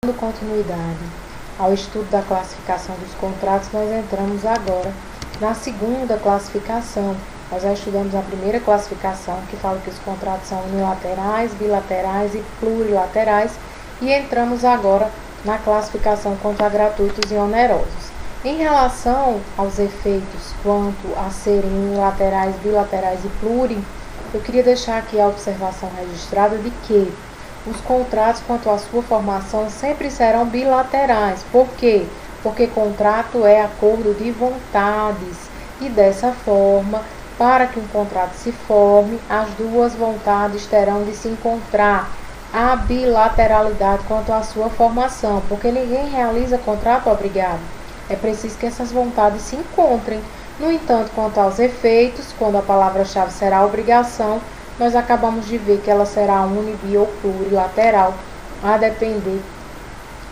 Dando continuidade ao estudo da classificação dos contratos, nós entramos agora na segunda classificação. Nós já estudamos a primeira classificação, que fala que os contratos são unilaterais, bilaterais e plurilaterais, e entramos agora na classificação quanto a gratuitos e onerosos. Em relação aos efeitos quanto a serem unilaterais, bilaterais e pluri, eu queria deixar aqui a observação registrada de que os contratos quanto à sua formação sempre serão bilaterais. Por quê? Porque contrato é acordo de vontades e dessa forma, para que um contrato se forme, as duas vontades terão de se encontrar. A bilateralidade quanto à sua formação, porque ninguém realiza contrato obrigado. É preciso que essas vontades se encontrem. No entanto, quanto aos efeitos, quando a palavra-chave será obrigação, nós acabamos de ver que ela será uni, bi ou plurilateral, a depender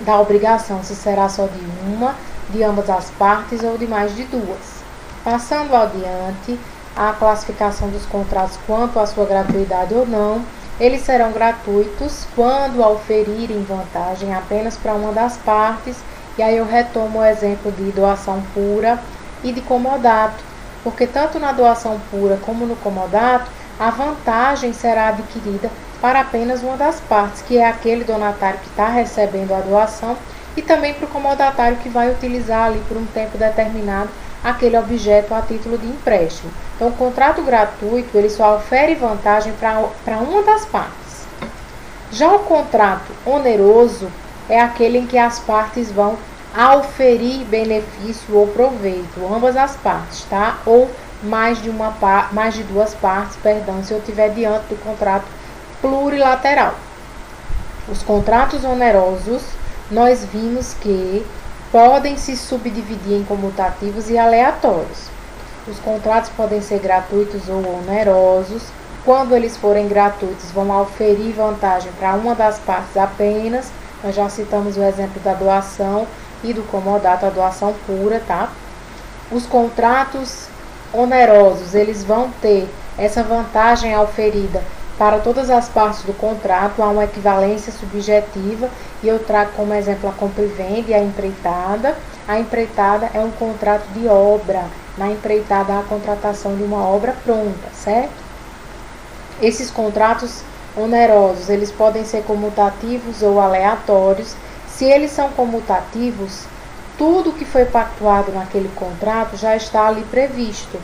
da obrigação, se será só de uma, de ambas as partes ou de mais de duas. Passando adiante, a classificação dos contratos quanto à sua gratuidade ou não, eles serão gratuitos quando auferirem vantagem apenas para uma das partes, e aí eu retomo o exemplo de doação pura e de comodato, porque tanto na doação pura como no comodato, a vantagem será adquirida para apenas uma das partes, que é aquele donatário que está recebendo a doação, e também para o comodatário que vai utilizar ali por um tempo determinado aquele objeto a título de empréstimo. Então, o contrato gratuito, ele só ofere vantagem para uma das partes. Já o contrato oneroso é aquele em que as partes vão auferir benefício ou proveito, ambas as partes, tá? Ou mais de duas partes, perdão, se eu estiver diante do contrato plurilateral. Os contratos onerosos, nós vimos que podem se subdividir em comutativos e aleatórios. Os contratos podem ser gratuitos ou onerosos. Quando eles forem gratuitos, vão auferir vantagem para uma das partes apenas. Nós já citamos o exemplo da doação e do comodato, a doação pura, tá? Os contratos onerosos, eles vão ter essa vantagem auferida para todas as partes do contrato, há uma equivalência subjetiva, e eu trago como exemplo a compra e venda e a empreitada. A empreitada é um contrato de obra, na empreitada há a contratação de uma obra pronta, certo? Esses contratos onerosos, eles podem ser comutativos ou aleatórios. Se eles são comutativos, tudo que foi pactuado naquele contrato já está ali previsto.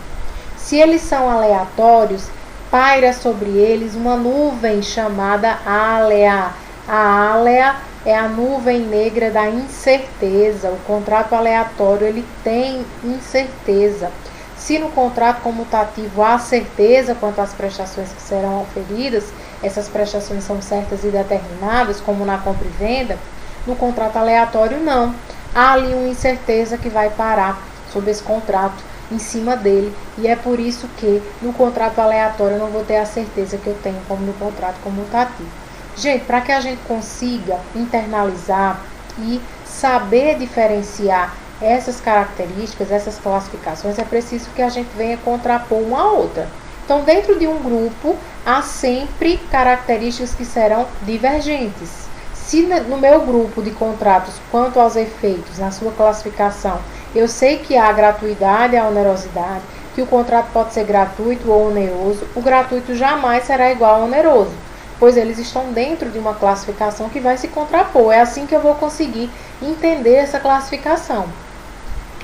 Se eles são aleatórios, paira sobre eles uma nuvem chamada álea. A álea é a nuvem negra da incerteza. O contrato aleatório, ele tem incerteza. Se no contrato comutativo há certeza quanto às prestações que serão oferidas, essas prestações são certas e determinadas, como na compra e venda, no contrato aleatório não. Há ali uma incerteza que vai parar sobre esse contrato em cima dele, e é por isso que no contrato aleatório eu não vou ter a certeza que eu tenho como no contrato comutativo. Gente, para que a gente consiga internalizar e saber diferenciar essas características, essas classificações, é preciso que a gente venha contrapor uma a outra. Então, dentro de um grupo, há sempre características que serão divergentes. Se no meu grupo de contratos, quanto aos efeitos, na sua classificação, eu sei que há a gratuidade e a onerosidade, que o contrato pode ser gratuito ou oneroso, o gratuito jamais será igual ao oneroso, pois eles estão dentro de uma classificação que vai se contrapor. É assim que eu vou conseguir entender essa classificação.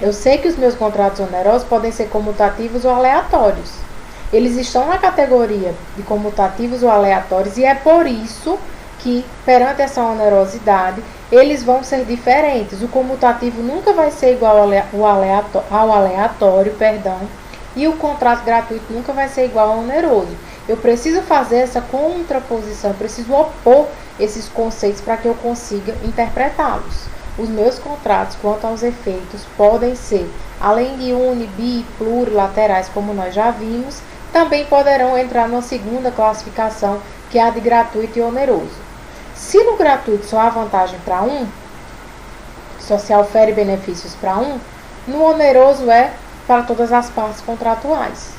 Eu sei que os meus contratos onerosos podem ser comutativos ou aleatórios. Eles estão na categoria de comutativos ou aleatórios, e é por isso que, perante essa onerosidade, eles vão ser diferentes. O comutativo nunca vai ser igual ao aleatório, e o contrato gratuito nunca vai ser igual ao oneroso. Eu preciso fazer essa contraposição, eu preciso opor esses conceitos para que eu consiga interpretá-los. Os meus contratos, quanto aos efeitos, podem ser, além de uni, bi e plurilaterais, como nós já vimos, também poderão entrar numa segunda classificação, que é a de gratuito e oneroso. Se no gratuito só há vantagem para um, só se ofere benefícios para um, no oneroso é para todas as partes contratuais.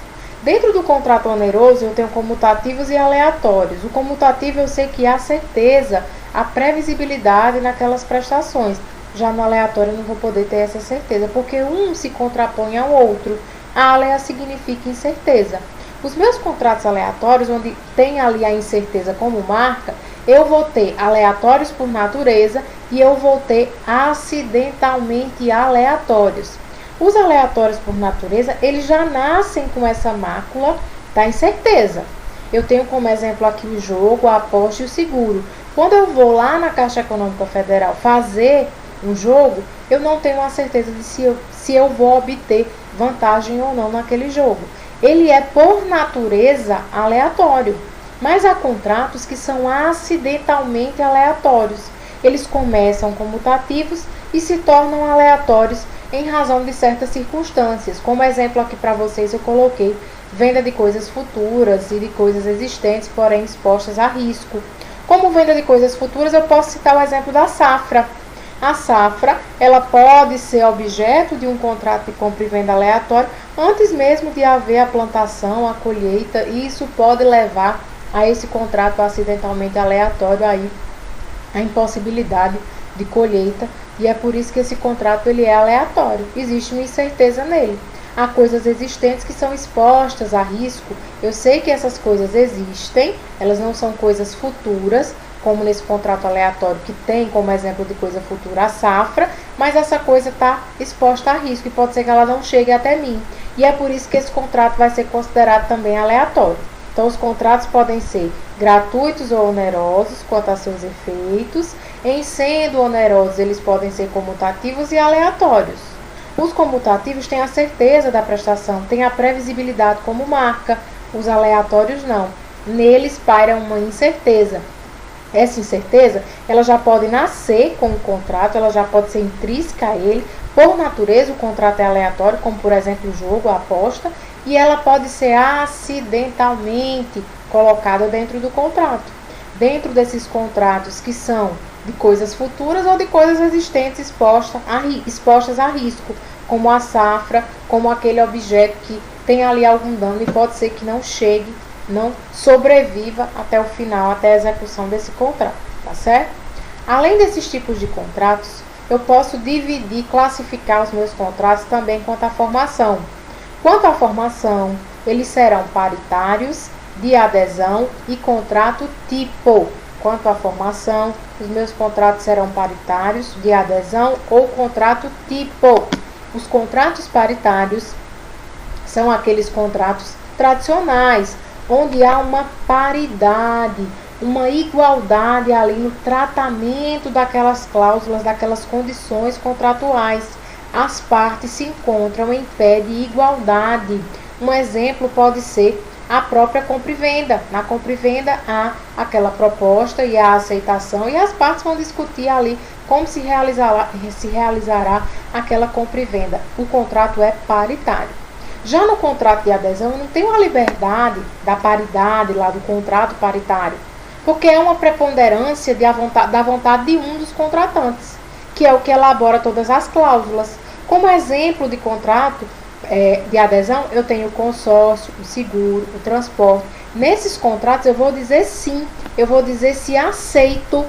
Dentro do contrato oneroso, eu tenho comutativos e aleatórios. O comutativo eu sei que há certeza a previsibilidade naquelas prestações. Já no aleatório eu não vou poder ter essa certeza, porque um se contrapõe ao outro. Alea significa incerteza. Os meus contratos aleatórios, onde tem ali a incerteza como marca, eu vou ter aleatórios por natureza e eu vou ter acidentalmente aleatórios. Os aleatórios por natureza, eles já nascem com essa mácula da incerteza. Eu tenho como exemplo aqui o jogo, a aposta e o seguro. Quando eu vou lá na Caixa Econômica Federal fazer um jogo, eu não tenho a certeza de se eu vou obter vantagem ou não naquele jogo. Ele é, por natureza, aleatório. Mas há contratos que são acidentalmente aleatórios. Eles começam comutativos e se tornam aleatórios em razão de certas circunstâncias. Como exemplo aqui para vocês eu coloquei venda de coisas futuras e de coisas existentes, porém expostas a risco. Como venda de coisas futuras, eu posso citar o exemplo da safra. A safra, ela pode ser objeto de um contrato de compra e venda aleatório antes mesmo de haver a plantação, a colheita, e isso pode levar a esse contrato acidentalmente aleatório aí, a impossibilidade de colheita, e é por isso que esse contrato ele é aleatório. Existe uma incerteza nele. Há coisas existentes que são expostas a risco. Eu sei que essas coisas existem, elas não são coisas futuras, como nesse contrato aleatório que tem como exemplo de coisa futura a safra, mas essa coisa está exposta a risco e pode ser que ela não chegue até mim. E é por isso que esse contrato vai ser considerado também aleatório. Então, os contratos podem ser gratuitos ou onerosos quanto a seus efeitos. Em sendo onerosos, eles podem ser comutativos e aleatórios. Os comutativos têm a certeza da prestação, têm a previsibilidade como marca. Os aleatórios não. Neles paira uma incerteza. Essa incerteza, ela já pode nascer com o contrato, ela já pode ser intrínseca a ele. Por natureza, o contrato é aleatório, como por exemplo o jogo, a aposta, e ela pode ser acidentalmente colocada dentro do contrato. Dentro desses contratos que são de coisas futuras ou de coisas existentes expostas a risco, como a safra, como aquele objeto que tem ali algum dano e pode ser que não chegue, não sobreviva até o final, até a execução desse contrato, tá certo? Além desses tipos de contratos, eu posso dividir, classificar os meus contratos também quanto à formação. Quanto à formação, eles serão paritários, de adesão e contrato tipo. Quanto à formação, os meus contratos serão paritários, de adesão ou contrato tipo. Os contratos paritários são aqueles contratos tradicionais, onde há uma paridade, uma igualdade ali no tratamento daquelas cláusulas, daquelas condições contratuais. As partes se encontram em pé de igualdade. Um exemplo pode ser a própria compra e venda. Na compra e venda há aquela proposta e a aceitação, e as partes vão discutir ali como se realizará aquela compra e venda. O contrato é paritário. Já no contrato de adesão, eu não tenho a liberdade da paridade lá do contrato paritário, porque é uma preponderância da vontade de um dos contratantes, que é o que elabora todas as cláusulas. Como exemplo de contrato de adesão, eu tenho o consórcio, o seguro, o transporte. Nesses contratos eu vou dizer sim, eu vou dizer se aceito.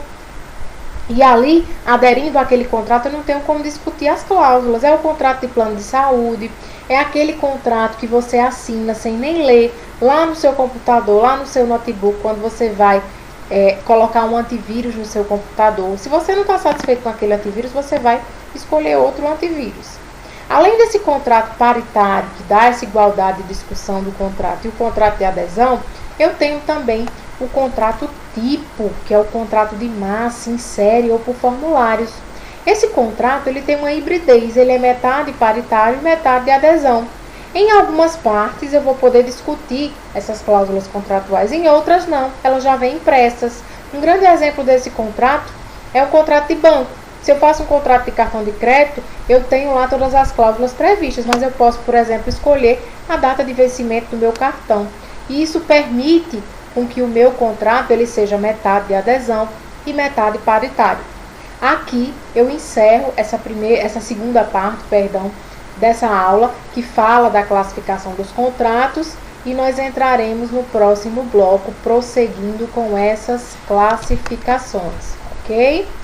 E ali, aderindo àquele contrato, eu não tenho como discutir as cláusulas. É o contrato de plano de saúde, é aquele contrato que você assina sem nem ler, lá no seu computador, lá no seu notebook, quando você vai colocar um antivírus no seu computador. Se você não está satisfeito com aquele antivírus, você vai escolher outro antivírus. Além desse contrato paritário, que dá essa igualdade de discussão do contrato, e o contrato de adesão, eu tenho também o contrato tipo, que é o contrato de massa, em série ou por formulários. Esse contrato ele tem uma hibridez, ele é metade paritário e metade de adesão. Em algumas partes eu vou poder discutir essas cláusulas contratuais, em outras não, elas já vêm impressas. Um grande exemplo desse contrato é o contrato de banco. Se eu faço um contrato de cartão de crédito, eu tenho lá todas as cláusulas previstas, mas eu posso, por exemplo, escolher a data de vencimento do meu cartão. E isso permite com que o meu contrato ele seja metade de adesão e metade paritário. Aqui eu encerro essa segunda parte, dessa aula que fala da classificação dos contratos, e nós entraremos no próximo bloco prosseguindo com essas classificações, ok?